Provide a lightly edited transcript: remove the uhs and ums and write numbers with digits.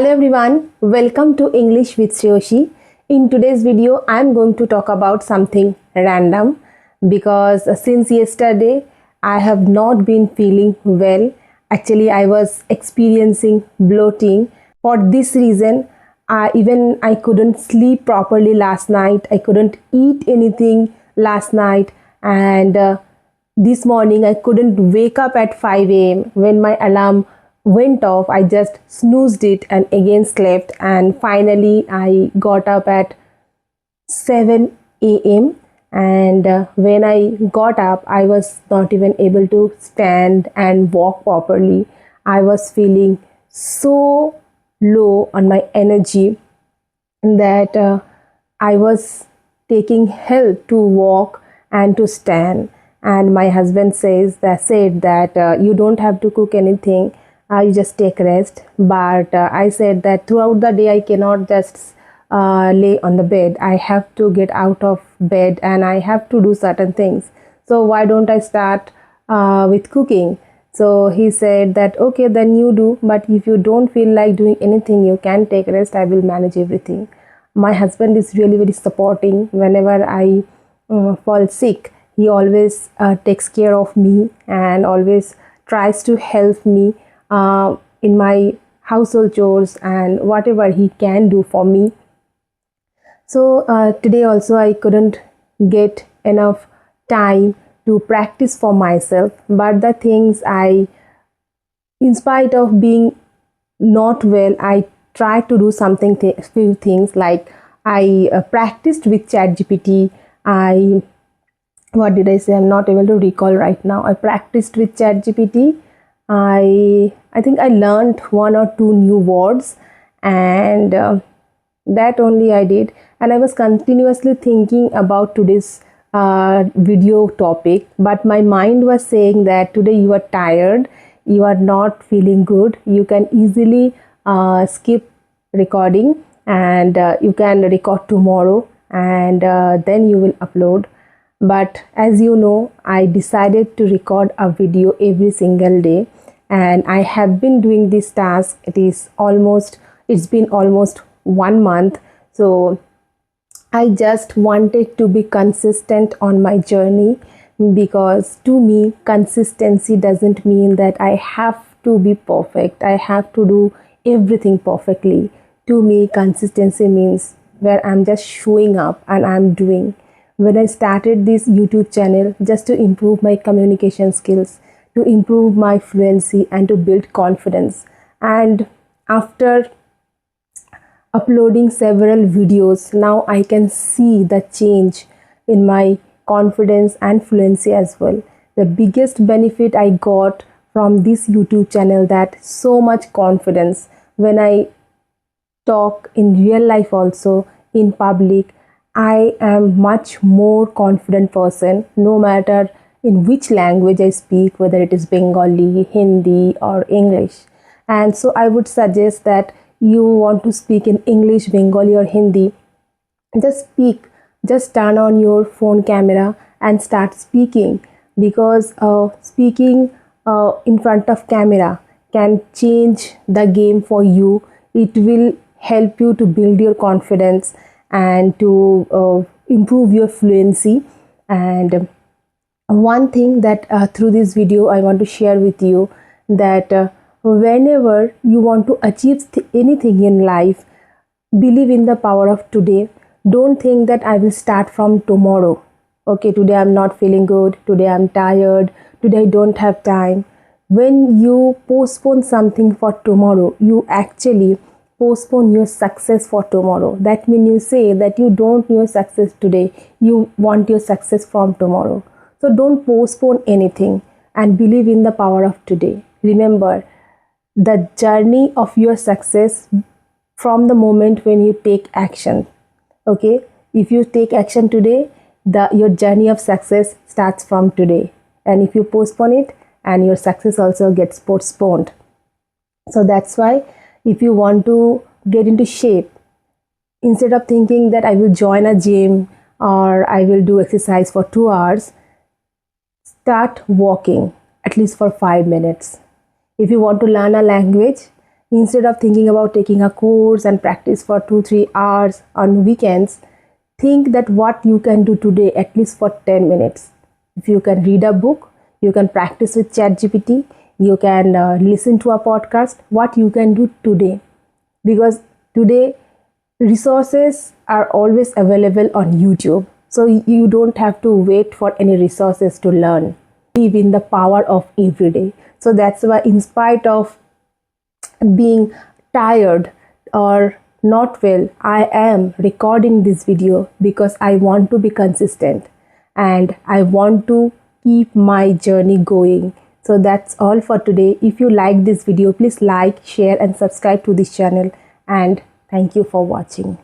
Hello everyone, welcome to English with Shreyoshi. In today's video, I am going to talk about something random because since yesterday I have not been feeling well. Actually, I was experiencing bloating. For this reason, I couldn't sleep properly last night. I couldn't eat anything last night, and this morning I couldn't wake up at 5 a.m. when my alarm went off. I just snoozed it and again slept, and finally I got up at 7 a.m. and when I got up, I was not even able to stand and walk properly. I was feeling so low on my energy that I was taking help to walk and to stand. And my husband said that you don't have to cook anything. You just take rest. But I said that throughout the day I cannot just lay on the bed. I have to get out of bed and I have to do certain things. So why don't I start with cooking? So he said that okay, then you do, but if you don't feel like doing anything, you can take rest. I will manage everything. My husband is really very supporting. Whenever I fall sick, he always takes care of me and always tries to help me in my household chores and whatever he can do for me. So today also I couldn't get enough time to practice for myself, but the things in spite of being not well, I tried to do few things, like I practiced with ChatGPT. What did I say? I'm not able to recall right now. I practiced with ChatGPT. I think I learned one or two new words, and that only I did. And I was continuously thinking about today's video topic, but my mind was saying that today you are tired, you are not feeling good, you can easily skip recording, and you can record tomorrow, and then you will upload. But as you know, I decided to record a video every single day, and I have been doing this task. It's been almost 1 month. So I just wanted to be consistent on my journey, because to me, consistency doesn't mean that I have to be perfect. I have to do everything perfectly. To me, consistency means where I'm just showing up and I'm doing. When I started this YouTube channel just to improve my communication skills, to improve my fluency and to build confidence, and after uploading several videos, now I can see the change in my confidence and fluency as well. The biggest benefit I got from this YouTube channel, that so much confidence when I talk in real life, also in public, I am much more confident person, no matter in which language I speak, whether it is Bengali, Hindi or English. And so I would suggest that you want to speak in English, Bengali or Hindi, just speak. Just turn on your phone camera and start speaking, because speaking in front of camera can change the game for you. It will help you to build your confidence and to improve your fluency. And one thing that through this video I want to share with you, that whenever you want to achieve anything in life, believe in the power of today. Don't think that I will start from tomorrow. Okay, today I'm not feeling good, today I'm tired, today I don't have time. When you postpone something for tomorrow, you actually postpone your success for tomorrow. That means you say that you don't want your success today, you want your success from tomorrow. So don't postpone anything and believe in the power of today. Remember, the journey of your success from the moment when you take action. Okay, if you take action today, your journey of success starts from today. And if you postpone it, and your success also gets postponed. So that's why, if you want to get into shape, instead of thinking that I will join a gym or I will do exercise for 2 hours, start walking at least for 5 minutes. If you want to learn a language, Instead of thinking about taking a course and practice for 2-3 hours on weekends, think that what you can do today at least for 10 minutes. If you can read a book, you can practice with ChatGPT, you can listen to a podcast, what you can do today. Because today resources are always available on YouTube. So you don't have to wait for any resources to learn. Believe in the power of every day. So that's why, in spite of being tired or not well, I am recording this video because I want to be consistent and I want to keep my journey going. So that's all for today. If you like this video, please like, share and subscribe to this channel, and thank you for watching.